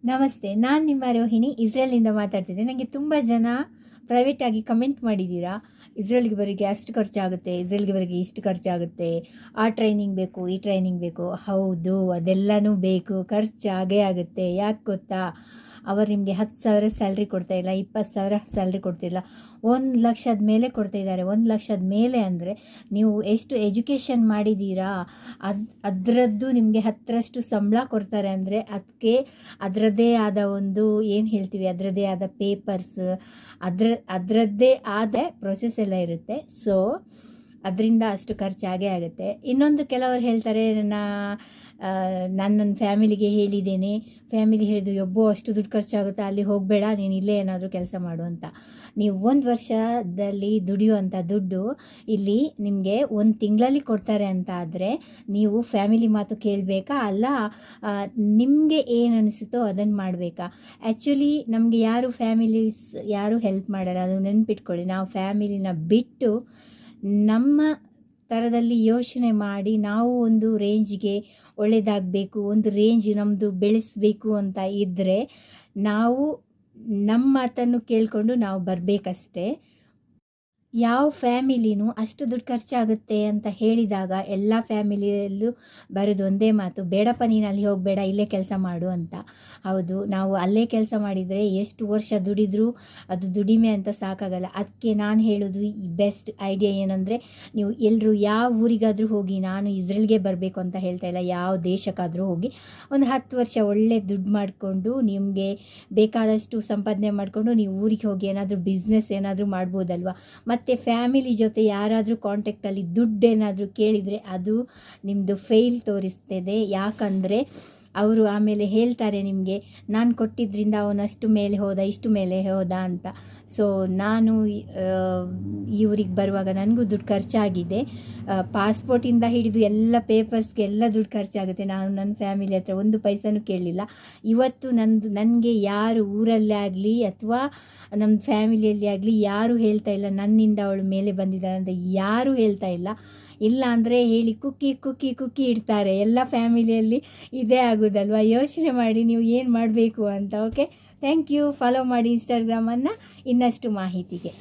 ನಮಸ್ತೆ, ನಾನು ನಿಮ್ಮ ರೋಹಿಣಿ ಇಸ್ರೇಲಿಂದ ಮಾತಾಡ್ತಿದ್ದೆ. ನನಗೆ ತುಂಬ ಜನ ಪ್ರೈವೇಟಾಗಿ ಕಮೆಂಟ್ ಮಾಡಿದ್ದೀರಾ, ಇಸ್ರೇಲ್ಗೆ ಬರೋರಿಗೆ ಅಷ್ಟು ಖರ್ಚಾಗುತ್ತೆ, ಇಸ್ರೇಲ್ಗೆ ಬರೋರಿಗೆ ಇಷ್ಟು ಖರ್ಚಾಗುತ್ತೆ, ಆ ಟ್ರೈನಿಂಗ್ ಬೇಕು, ಈ ಟ್ರೈನಿಂಗ್ ಬೇಕು. ಹೌದು, ಅದೆಲ್ಲನೂ ಬೇಕು, ಖರ್ಚು ಆಗೇ ಆಗುತ್ತೆ. ಯಾಕೆ ಗೊತ್ತಾ? ಅವರು ನಿಮಗೆ 10,000 ಸ್ಯಾಲ್ರಿ ಕೊಡ್ತಾಯಿಲ್ಲ, 20,000 ಸ್ಯಾಲ್ರಿ ಕೊಡ್ತಿಲ್ಲ, 1,00,000 ಮೇಲೆ ಕೊಡ್ತಾಯಿದ್ದಾರೆ. 1,00,000 ಮೇಲೆ ಅಂದರೆ ನೀವು ಎಷ್ಟು ಎಜುಕೇಷನ್ ಮಾಡಿದ್ದೀರಾ ಅದರದ್ದು ನಿಮಗೆ 10ರಷ್ಟು ಸಂಬಳ ಕೊಡ್ತಾರೆ. ಅಂದರೆ ಅದಕ್ಕೆ ಅದರದ್ದೇ ಆದ ಒಂದು ಏನು ಹೇಳ್ತೀವಿ, ಅದರದ್ದೇ ಆದ ಪೇಪರ್ಸ್, ಅದರದ್ದೇ ಆದ ಪ್ರೊಸೆಸ್ ಎಲ್ಲ ಇರುತ್ತೆ. ಸೊ ಅದರಿಂದ ಅಷ್ಟು ಖರ್ಚಾಗೇ ಆಗುತ್ತೆ. ಇನ್ನೊಂದು ಕೆಲವರು ಹೇಳ್ತಾರೆ, ನಾನು ನನ್ನ ಫ್ಯಾಮಿಲಿಗೆ ಹೇಳಿದ್ದೇನೆ, ಫ್ಯಾಮಿಲಿ ಹೇಳಿದ್ದು ಯಬ್ಬೋ ಅಷ್ಟು ದುಡ್ಡು ಖರ್ಚಾಗುತ್ತೆ, ಅಲ್ಲಿ ಹೋಗಬೇಡ, ನೀನು ಇಲ್ಲೇ ಏನಾದರೂ ಕೆಲಸ ಮಾಡು ಅಂತ. ನೀವು 1 ವರ್ಷದಲ್ಲಿ ದುಡಿಯುವಂಥ ದುಡ್ಡು ಇಲ್ಲಿ ನಿಮಗೆ 1 ತಿಂಗಳಲ್ಲಿ ಕೊಡ್ತಾರೆ ಅಂತ ಆದರೆ ನೀವು ಫ್ಯಾಮಿಲಿ ಮಾತು ಕೇಳಬೇಕಾ, ಅಲ್ಲ ನಿಮಗೆ ಏನು ಅನಿಸುತ್ತೋ ಅದನ್ನು ಮಾಡಬೇಕಾ? ಆ್ಯಕ್ಚುಲಿ ನಮಗೆ ಯಾರು ಹೆಲ್ಪ್ ಮಾಡಲ್ಲ, ಅದು ನೆನ್ಪಿಟ್ಕೊಳ್ಳಿ. ನಾವು ಫ್ಯಾಮಿಲಿನ ಬಿಟ್ಟು ನಮ್ಮ ಥರದಲ್ಲಿ ಯೋಚನೆ ಮಾಡಿ ನಾವು ಒಂದು ರೇಂಜಿಗೆ ಒಳ್ಳೆಯದಾಗಬೇಕು, ಒಂದು ರೇಂಜ್ ನಮ್ಮದು ಬೆಳೆಸಬೇಕು ಅಂತ ಇದ್ದರೆ ನಾವು ನಮ್ಮ ಮಾತನ್ನು ಕೇಳಿಕೊಂಡು ನಾವು ಬರಬೇಕಷ್ಟೇ. ಯಾವ ಫ್ಯಾಮಿಲಿನೂ ಅಷ್ಟು ದುಡ್ಡು ಖರ್ಚಾಗುತ್ತೆ ಅಂತ ಹೇಳಿದಾಗ ಎಲ್ಲ ಫ್ಯಾಮಿಲಿಯಲ್ಲೂ ಬರೋದು ಒಂದೇ ಮಾತು, ಬೇಡಪ್ಪ ನೀನು ಅಲ್ಲಿ ಹೋಗಬೇಡ, ಇಲ್ಲೇ ಕೆಲಸ ಮಾಡು ಅಂತ. ಹೌದು, ನಾವು ಅಲ್ಲೇ ಕೆಲಸ ಮಾಡಿದರೆ ಎಷ್ಟು ವರ್ಷ ದುಡಿದ್ರೂ ಅದು ದುಡಿಮೆ ಅಂತ ಸಾಕಾಗಲ್ಲ. ಅದಕ್ಕೆ ನಾನು ಹೇಳೋದು ಈ ಬೆಸ್ಟ್ ಐಡಿಯಾ ಏನಂದರೆ, ನೀವು ಎಲ್ಲರೂ ಯಾವ ಊರಿಗಾದರೂ ಹೋಗಿ, ನಾನು ಇಸ್ರೇಲ್ಗೆ ಬರಬೇಕು ಅಂತ ಹೇಳ್ತಾ ಇಲ್ಲ, ಯಾವ ದೇಶಕ್ಕಾದರೂ ಹೋಗಿ ಒಂದು 10 ವರ್ಷ ಒಳ್ಳೆ ದುಡ್ಡು ಮಾಡಿಕೊಂಡು ನಿಮಗೆ ಬೇಕಾದಷ್ಟು ಸಂಪಾದನೆ ಮಾಡಿಕೊಂಡು ನೀವು ಊರಿಗೆ ಹೋಗಿ ಏನಾದರೂ ಬಿಸ್ನೆಸ್ ಏನಾದರೂ ಮಾಡ್ಬೋದಲ್ವ. ಮತ್ತು ಫ್ಯಾಮಿಲಿ ಜೊತೆ ಯಾರಾದರೂ ಕಾಂಟ್ಯಾಕ್ಟಲ್ಲಿ ದುಡ್ಡೇನಾದರೂ ಕೇಳಿದರೆ ಅದು ನಿಮ್ಮದು ಫೇಲ್ ತೋರಿಸ್ತದೆ. ಯಾಕಂದರೆ ಅವರು ಆಮೇಲೆ ಹೇಳ್ತಾರೆ ನಿಮಗೆ, ನಾನು ಕೊಟ್ಟಿದ್ದರಿಂದ ಅವನಷ್ಟು ಮೇಲೆ ಹೋದ, ಇಷ್ಟು ಮೇಲೆ ಹೋದ ಅಂತ. ಸೊ ನಾನು ಈ ಊರಿಗೆ ಬರುವಾಗ ನನಗೂ ದುಡ್ಡು ಖರ್ಚಾಗಿದೆ, ಪಾಸ್ಪೋರ್ಟಿಂದ ಹಿಡಿದು ಎಲ್ಲ ಪೇಪರ್ಸ್ಗೆ ಎಲ್ಲ ದುಡ್ಡು ಖರ್ಚಾಗುತ್ತೆ. ನಾನು ನನ್ನ ಫ್ಯಾಮಿಲಿ ಹತ್ರ 1 ಪೈಸನೂ ಕೇಳಲಿಲ್ಲ. ಇವತ್ತು ನನಗೆ ಯಾರು ಊರಲ್ಲೇ ಆಗಲಿ ಅಥವಾ ನಮ್ಮ ಫ್ಯಾಮಿಲಿಯಲ್ಲಿ ಆಗಲಿ ಯಾರೂ ಹೇಳ್ತಾ ಇಲ್ಲ ನನ್ನಿಂದ ಅವಳು ಮೇಲೆ ಬಂದಿದ್ದಾಳೆ ಅಂತ, ಯಾರೂ ಹೇಳ್ತಾ ಇಲ್ಲ. ಇಲ್ಲ ಅಂದರೆ ಹೇಳಿ ಕುಕ್ಕಿ ಇಡ್ತಾರೆ. ಎಲ್ಲ ಫ್ಯಾಮಿಲಿಯಲ್ಲಿ ಇದೇ ಆಗೋದಲ್ವ. ಯೋಚನೆ ಮಾಡಿ ನೀವು ಏನು ಮಾಡಬೇಕು ಅಂತ. Okay, thank you. ಫಾಲೋ ಮಾಡಿ ಇನ್ಸ್ಟಾಗ್ರಾಮನ್ನು ಇನ್ನಷ್ಟು ಮಾಹಿತಿಗೆ.